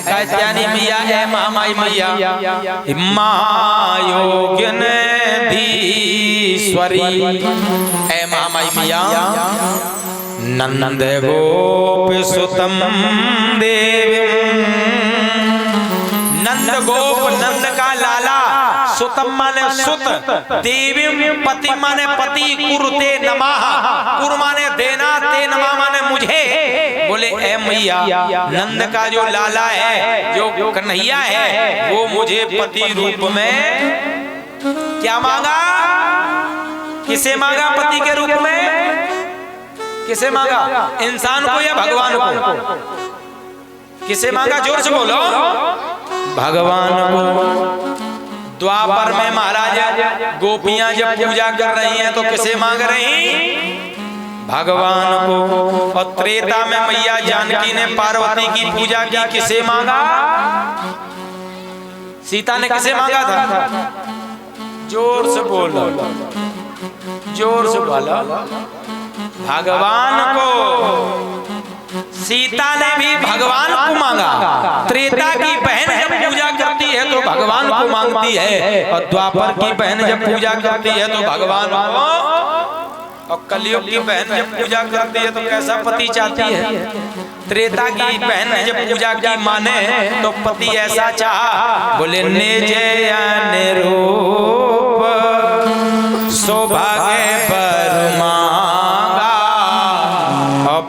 कात्यायनी मैया है महामाई मैया मायोगिनेधीश्वरी है महामाई मैया नंद गोप सुतम देवी नंद गोप नंद का लाला सुतम माने सुत देवी पति माने पति कुरुते नमः कुरु माने देना ते नमः माने मुझे बोले ए मैया नंद का जो लाला है जो कन्हैया है वो मुझे पति रूप में क्या मांगा किसे मांगा पति के रूप में किसे मांगा इंसान को या भगवान को किसे मांगा जोर से बोलो भगवान को द्वापर में महाराज गोपियां जब पूजा कर रही हैं तो किसे मांग रही भगवान को और त्रेता में मैया जानकी ने पार्वती की पूजा की किसे मांगा सीता ने किसे मांगा था जोर से बोलो जोर से बोलो भगवान को सीता ने भी भगवान को मांगा त्रेता की बहन जब पूजा करती है तो भगवान को मांगती है और द्वापर की बहन जब पूजा करती है तो भगवान को और कलयुग की बहन जब पूजा करती है तो कैसा पति चाहती है त्रेता की बहन जब पूजा की माने तो पति ऐसा चाहा बोले निज अनुरूप सौभाग्य पर मांगा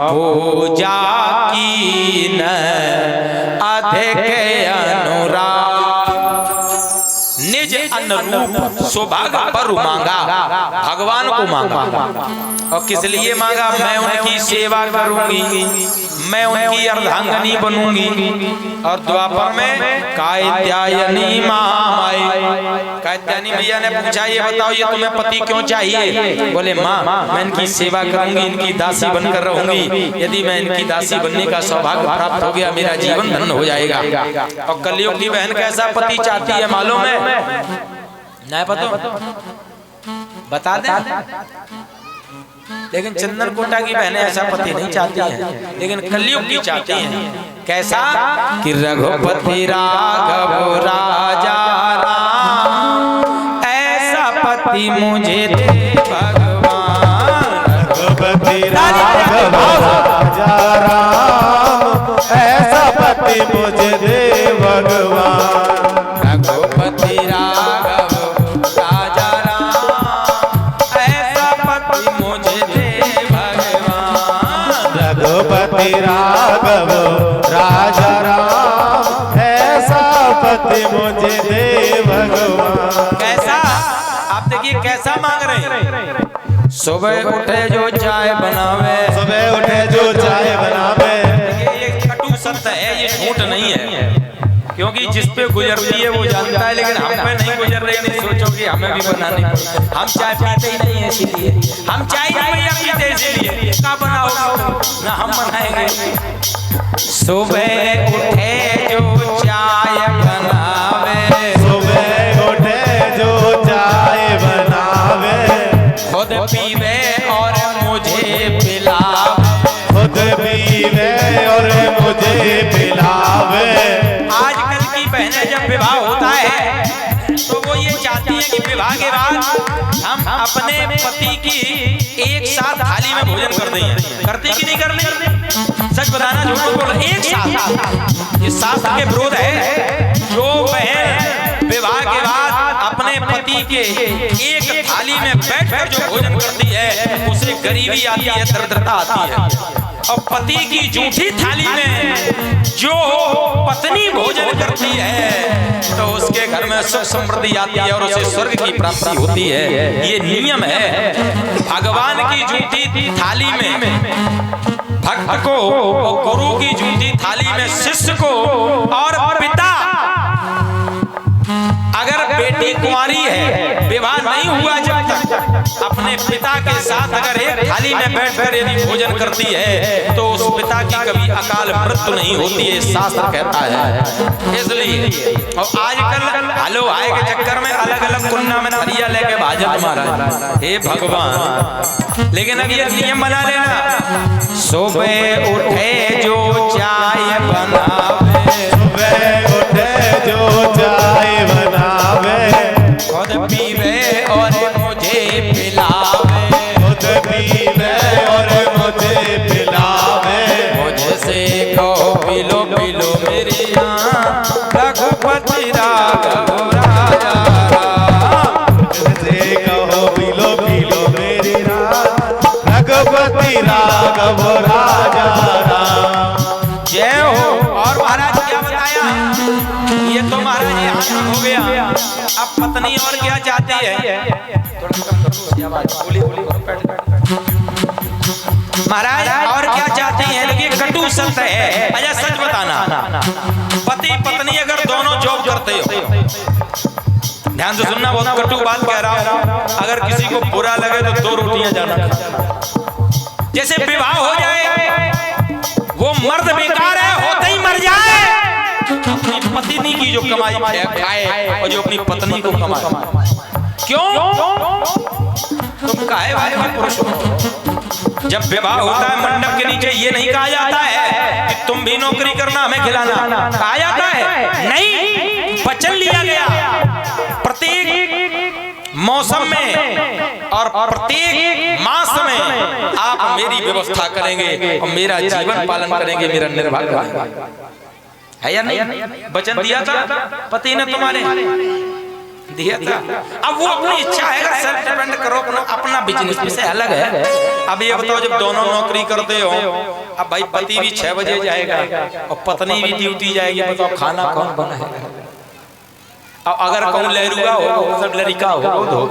पूजा की न अधिक अनुराग निज अनुरूप सौभाग्य पर मांगा भगवान को मांगा और किस लिए मांगा मैं उनकी सेवा करूंगी मैं उनकी अर्धांगिनी बनूंगी और द्वापर में कात्यायनी महामाई कात्यायनी मैया ने पूछा ये बताओ ये तुम्हें पति क्यों चाहिए बोले माँ मैं इनकी सेवा करूंगी इनकी दासी बनकर रहूंगी यदि मैं इनकी दासी बनने का सौभाग्य प्राप्त हो गया मेरा जीवन धन्य हो जाएगा और कलयुग की बहन कैसा पति चाहती है मालूम है नहीं पता बता दे लेकिन चंदन कोटा की बहनें ऐसा पति नहीं चाहती हैं लेकिन कलयुग की चाहती हैं कैसा कि रघुपति राघव राजा राम ऐसा पति मुझे दे भगवान रघुपति राघव राजा राम ऐसा पति मुझे दे भगवान रघुपति राघव राजा राम ऐसा पति मुझे दे भगवान रघुपति राघव राजा राम ऐसा पति मुझे दे भगवान कैसा आप देखिए कैसा मांग रहे हैं सुबह उठे जो चाय बनावे सुबह उठे जो चाय बनावे ये कटु सत्य है ये झूठ नहीं है क्योंकि जिस पे गुजरती है वो जानता है लेकिन हम पे नहीं गुजर रही नहीं सोचो कि हमें भी बनानी हम चाय पीते ही नहीं है इसीलिए हम चाय नहीं पीते इसलिए क्या बनाओ ना हम बनाएंगे सुबह उठे जो चाय बनावे सुबह उठे जो चाय बनावे खुद पीवे और मुझे पिलावे खुद पीवे और मुझे पिलावे आजकल की बहनें जब विवाह होता है तो वो ये चाहती हैं कि विवाह के बाद हम अपने पति की एक साथ थाली में भोजन कर दें करती कि नहीं करती सच बताना झूठ बोल एक साथ ये शास्त्र के विरोध है जो बहन विवाह के बाद अपने पति के एक थाली में बैठकर जो भोजन करती है उसे गरीबी आती है दरिद्रता आती है और पति की जूठी थाली में जो पत्नी भोजन करती है तो उसके घर में सुख समृद्धि आती है और उसे स्वर्ग की प्राप्ति होती है ये नियम है भगवान की जूठी थाली में भक्त को और गुरु की जूठी थाली में शिष्य को और पिता अगर बेटी कुंवारी है विवाह नहीं हुआ जब तक अपने पिता के साथ अगर एक थाली में बैठकर यदि भोजन करती है तो उस पिता की कभी अकाल मृत्यु नहीं होती है, शास्त्र कहता है। इसलिए और आजकल हलो आए के चक्कर में अलग अलग कुन्ना में थरिया लेके भाजत मारा। हे भगवान, लेकिन अब ये नियम बना लेना, सुबह उठे जो चाय बनावे, सुबह उठे जो चाय बनावे, खुद पीवे और मुझे पिलावे, खुद पीवे और मुझे पिलावे, मुझसे कहो पिलो पिलो मेरी रघुपति राघव राजा राम, मुझसे कहो पिलो पिलो मेरी रघुपति राघव राजा राम। जय हो। और महाराज क्या बताया, ये तो महाराज यहाँ हो गया। अब पत्नी और क्या चाहती है, महाराज और क्या चाहती है, लेकिन कटु सत्य है। अच्छा सच बताना, पति पत्नी अगर दोनों जॉब करते हो, ध्यान से सुनना, बहुत कटु बात कह रहा हूं, अगर किसी को बुरा लगे तो 2 रोटियां जाना। जैसे विवाह हो जाए, वो मर्द बेकार है, होते ही मर जाए, अपनी पत्नी की जो कमाई खाए और जो अपनी पत्नी को कमाए। क्यों? तुम काहे वाले पुरुष हो? जब विवाह होता है मंडप के नीचे ये नहीं कहा जाता है कि तुम भी नौकरी करना हमें खिलाना, कहा जाता है नहीं, वचन लिया गया प्रत्येक मौसम में और प्रत्येक मास में आप मेरी व्यवस्था करेंगे और मेरा जीवन पालन करेंगे, मेरा निर्वाह करेंगे, है या नहीं? वचन दिया था पति ने, तुम्हारे दिया था। अब वो अपनी इच्छा है, अगर सेल्फ डिपेंड करो, अपना बिजनेस से अलग है। अब ये बताओ, जब दोनों नौकरी करते हो, अब भाई पति भी 6 बजे जाएगा और पत्नी भी ड्यूटी जाएगी, बताओ खाना कौन बनाएगा? अब अगर कौन लहरुआ हो, सब लड़का हो,